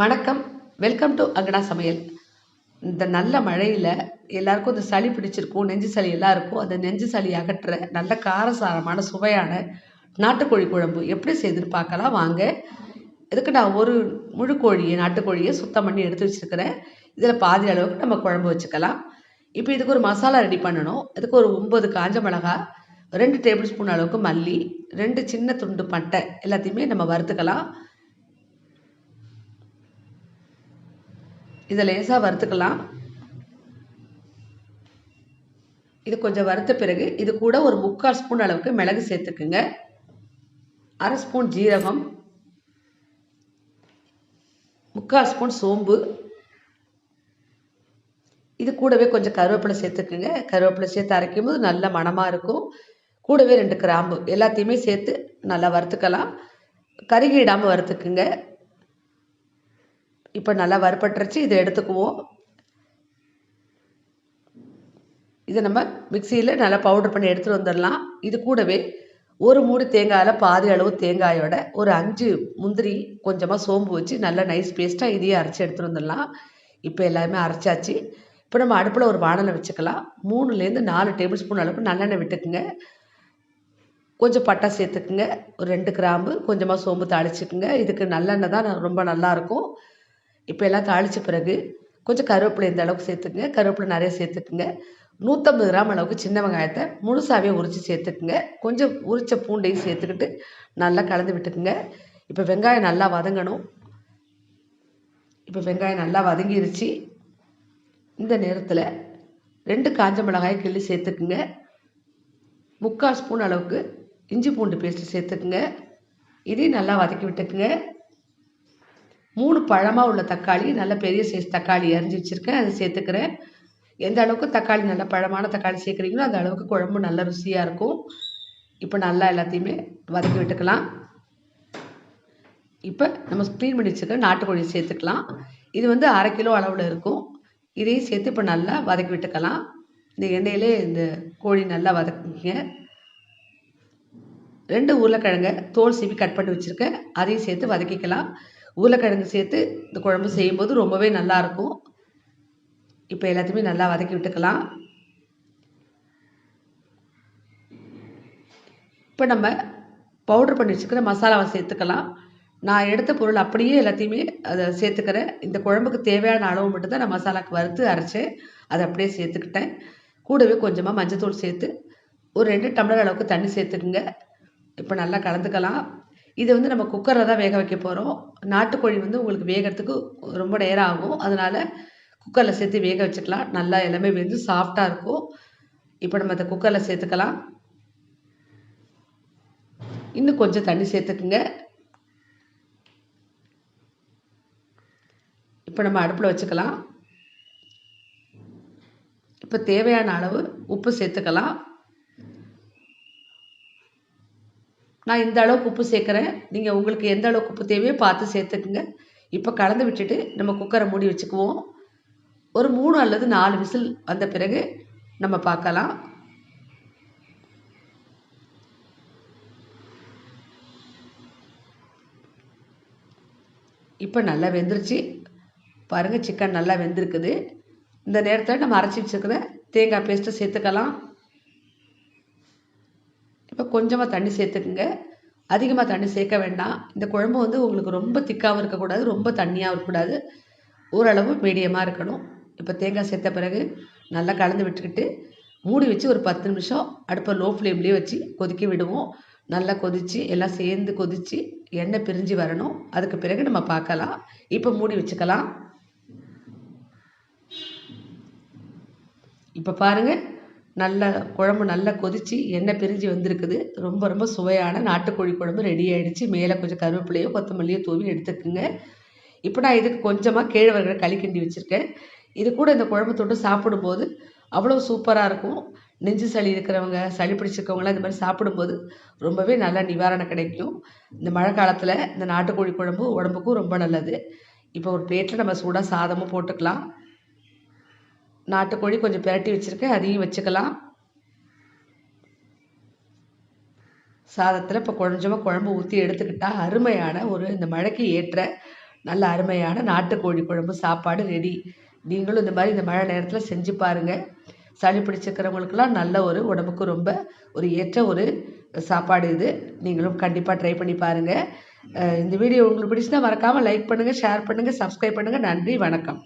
வணக்கம். Welcome to அங்கடா சமையல். இந்த நல்ல மழையில் எல்லாருக்கும் இந்த சளி பிடிச்சிருக்கும், நெஞ்சு சளி எல்லாம் இருக்கும். அந்த நெஞ்சு சளி அகற்ற நல்ல காரசாரமான சுவையான நாட்டுக்கோழி குழம்பு எப்படி செய்துன்னு பார்க்கலாம் வாங்க. இதுக்கு நான் ஒரு முழு கோழியை நாட்டுக்கோழியை சுத்தம் பண்ணி எடுத்து வச்சுருக்கிறேன். இதில் பாதி அளவுக்கு நம்ம குழம்பு வச்சுக்கலாம். இப்போ இதுக்கு ஒரு மசாலா ரெடி பண்ணணும். இதுக்கு ஒரு 9 காஞ்ச மிளகாய், 2 டேபிள் ஸ்பூன் அளவுக்கு மல்லி, 2 சின்ன துண்டு பட்டை எல்லாத்தையுமே நம்ம வறுத்துக்கலாம். இதை லேசாக வறுத்துக்கலாம். இது கொஞ்சம் வறுத்த பிறகு இது கூட ஒரு 3/4 ஸ்பூன் அளவுக்கு மிளகு சேர்த்துக்குங்க, 1/2 ஸ்பூன் ஜீரகம், 3/4 ஸ்பூன் சோம்பு, இது கூடவே கொஞ்சம் கருவேப்பிலை சேர்த்துக்குங்க. கருவேப்பிலை சேர்த்து அரைக்கும் போது நல்ல மணமாக இருக்கும். கூடவே 2 கிராம்பு எல்லாத்தையுமே சேர்த்து நல்லா வறுத்துக்கலாம். கருகிடாமல் வறுத்துக்குங்க. இப்போ நல்லா வறுபட்டுருச்சு. இதை எடுத்துக்குவோம். இதை நம்ம மிக்சியில் நல்லா பவுடர் பண்ணி எடுத்துகிட்டு வந்துடலாம். இது கூடவே ஒரு மூடி தேங்காயில் பாதி அளவு தேங்காயோட ஒரு 5 முந்திரி, கொஞ்சமாக சோம்பு வச்சு நல்லா நைஸ் பேஸ்ட்டாக இதையே அரைச்சி எடுத்துகிட்டு வந்துடலாம். இப்போ எல்லாமே அரைச்சாச்சு. இப்போ நம்ம அடுப்பில் ஒரு வானலை வச்சுக்கலாம். 3லேருந்து 4 டேபிள் ஸ்பூன் அளவுக்கு நல்லெண்ணெய் விட்டுக்குங்க. கொஞ்சம் பட்டை சேர்த்துக்குங்க, ஒரு 2 கிராம்பு, கொஞ்சமாக சோம்பு தாளிச்சுக்குங்க. இதுக்கு நல்லெண்ணெய் தான் ரொம்ப நல்லாயிருக்கும். இப்போ எல்லாம் தாளித்த பிறகு கொஞ்சம் கருவேப்பிலை இந்த அளவுக்கு சேர்த்துக்குங்க. கருவேப்பிலை நிறைய சேர்த்துக்குங்க. 150 கிராம் அளவுக்கு சின்ன வெங்காயத்தை முழுசாகவே உரித்து சேர்த்துக்குங்க. கொஞ்சம் உரித்த பூண்டையும் சேர்த்துக்கிட்டு நல்லா கலந்து விட்டுக்குங்க. இப்போ வெங்காயம் நல்லா வதங்கணும். இப்போ வெங்காயம் நல்லா வதங்கிருச்சு. இந்த நேரத்தில் 2 காஞ்ச மிளகாய் கிள்ளி சேர்த்துக்குங்க. 3/4 ஸ்பூன் அளவுக்கு இஞ்சி பூண்டு பேஸ்ட்டு சேர்த்துக்குங்க. இதையும் நல்லா வதக்கி விட்டுக்குங்க. 3 பழமாக உள்ள தக்காளி, நல்ல பெரிய சைஸ் தக்காளி அரிஞ்சு வச்சுருக்கேன், அதை சேர்த்துக்கிறேன். எந்த அளவுக்கு தக்காளி நல்ல பழமான தக்காளி சேர்க்குறீங்களோ அந்த அளவுக்கு குழம்பு நல்ல ருசியாக இருக்கும். இப்போ நல்லா எல்லாத்தையுமே வதக்கி விட்டுக்கலாம். இப்போ நம்ம க்ளீன் பண்ணி வச்சுருக்க நாட்டுக்கோழி சேர்த்துக்கலாம். இது 1/2 கிலோ அளவில் இருக்கும். இதையும் சேர்த்து இப்போ நல்லா வதக்கி விட்டுக்கலாம். இந்த எண்ணெயிலே இந்த கோழி நல்லா வதக்குங்க. 2 உருளைக்கிழங்கை தோல் சீவி கட் பண்ணி வச்சுருக்கேன், அதையும் சேர்த்து வதக்கிக்கலாம். உருளைக்கிழங்கு சேர்த்து இந்த குழம்பு செய்யும்போது ரொம்பவே நல்லாயிருக்கும். இப்போ எல்லாத்தையுமே நல்லா வதக்கி விட்டுக்கலாம். இப்போ நம்ம பவுடர் பண்ணி வச்சுக்கிற மசாலாவை சேர்த்துக்கலாம். நான் எடுத்த பொருள் அப்படியே எல்லாத்தையுமே அதை சேர்த்துக்கிறேன். இந்த குழம்புக்கு தேவையான அளவு மட்டும்தான் நான் மசாலாவுக்கு வறுத்து அரைச்சேன், அதை அப்படியே சேர்த்துக்கிட்டேன். கூடவே கொஞ்சமாக மஞ்சத்தூள் சேர்த்து ஒரு 2 டம்ளர் அளவுக்கு தண்ணி சேர்த்துக்குங்க. இப்போ நல்லா கலந்துக்கலாம். இதை நம்ம குக்கரில் தான் வேக வைக்க போகிறோம். நாட்டுக்கோழி உங்களுக்கு வேகிறதுக்கு ரொம்ப நேரம் ஆகும். அதனால் குக்கரில் சேர்த்து வேக வச்சுக்கலாம். நல்லா எல்லாமே வெந்து சாஃப்டாக இருக்கும். இப்போ நம்ம அதை குக்கரில் சேர்த்துக்கலாம். இன்னும் கொஞ்சம் தண்ணி சேர்த்துக்குங்க. இப்போ நம்ம அடுப்பில் வச்சுக்கலாம். இப்போ தேவையான அளவு உப்பு சேர்த்துக்கலாம். நான் இந்த அளவுக்கு உப்பு சேர்க்குறேன். நீங்கள் உங்களுக்கு எந்த அளவுக்கு உப்பு தேவையோ பார்த்து சேர்த்துக்குங்க. இப்போ கலந்து விட்டுட்டு நம்ம குக்கரை மூடி வச்சுக்குவோம். ஒரு 3 அல்லது 4 விசில் வந்த பிறகு நம்ம பார்க்கலாம். இப்போ நல்லா வெந்துருச்சு பாருங்கள். சிக்கன் நல்லா வெந்திருக்குது. இந்த நேரத்தில் நம்ம அரைச்சி வச்சுருக்கிற தேங்காய் பேஸ்ட்டை சேர்த்துக்கலாம். இப்போ கொஞ்சமாக தண்ணி சேர்த்துக்குங்க. அதிகமாக தண்ணி சேர்க்க வேண்டாம். இந்த குழம்பு உங்களுக்கு ரொம்ப திக்காகவும் இருக்கக்கூடாது, ரொம்ப தண்ணியாகவும் இருக்கக்கூடாது, ஓரளவு மீடியமாக இருக்கணும். இப்போ தேங்காய் சேர்த்த பிறகு நல்லா கலந்து விட்டுக்கிட்டு மூடி வச்சு ஒரு 10 நிமிஷம் அடுப்பை லோ ஃப்ளேம்லேயே வச்சு கொதிக்க விடுவோம். நல்லா கொதித்து எல்லாம் சேர்ந்து கொதித்து எண்ணெய் பிரிஞ்சு வரணும். அதுக்கு பிறகு நம்ம பார்க்கலாம். இப்போ மூடி வச்சுக்கலாம். இப்போ பாருங்கள், நல்ல குழம்பு நல்லா கொதித்து எண்ணெய் பிரிஞ்சு வந்திருக்குது. ரொம்ப ரொம்ப சுவையான நாட்டுக்கோழி குழம்பு ரெடி ஆகிடுச்சு. மேலே கொஞ்சம் கருவேப்பிலையோ கொத்தமல்லியோ தூவி எடுத்துக்குங்க. இப்போ நான் இதுக்கு கொஞ்சமாக கேழ்வரகு களி கிண்டி வச்சுருக்கேன். இது கூட இந்த குழம்பு தொட்டு சாப்பிடும்போது அவ்வளோ சூப்பராக இருக்கும். நெஞ்சு சளி இருக்கிறவங்க, சளி பிடிச்சிருக்கவங்களாம் இந்த மாதிரி சாப்பிடும்போது ரொம்பவே நல்லா நிவாரணம் கிடைக்கும். இந்த மழை காலத்தில் இந்த நாட்டுக்கோழி குழம்பு உடம்புக்கும் ரொம்ப நல்லது. இப்போ ஒரு பிளேட்டில் நம்ம சூடாக சாதமும் போட்டுக்கலாம். நாட்டுக்கோழி கொஞ்சம் பிரட்டி வச்சுருக்கேன், அதையும் வச்சுக்கலாம். சாதத்தில் இப்போ கொஞ்சமாக குழம்பு ஊற்றி எடுத்துக்கிட்டால் அருமையான இந்த மழைக்கு ஏற்ற நல்ல அருமையான நாட்டுக்கோழி குழம்பு சாப்பாடு ரெடி. நீங்களும் இந்த மாதிரி இந்த மழை நேரத்தில் செஞ்சு பாருங்கள். சளி பிடிச்சிருக்கிறவங்களுக்கெல்லாம் நல்ல ஒரு உடம்புக்கு ரொம்ப ஒரு ஏற்ற ஒரு சாப்பாடு இது. நீங்களும் கண்டிப்பாக ட்ரை பண்ணி பாருங்கள். இந்த வீடியோ உங்களுக்கு பிடிச்சிருந்தா மறக்காமல் லைக் பண்ணுங்கள், ஷேர் பண்ணுங்கள், சப்ஸ்கிரைப் பண்ணுங்கள். நன்றி, வணக்கம்.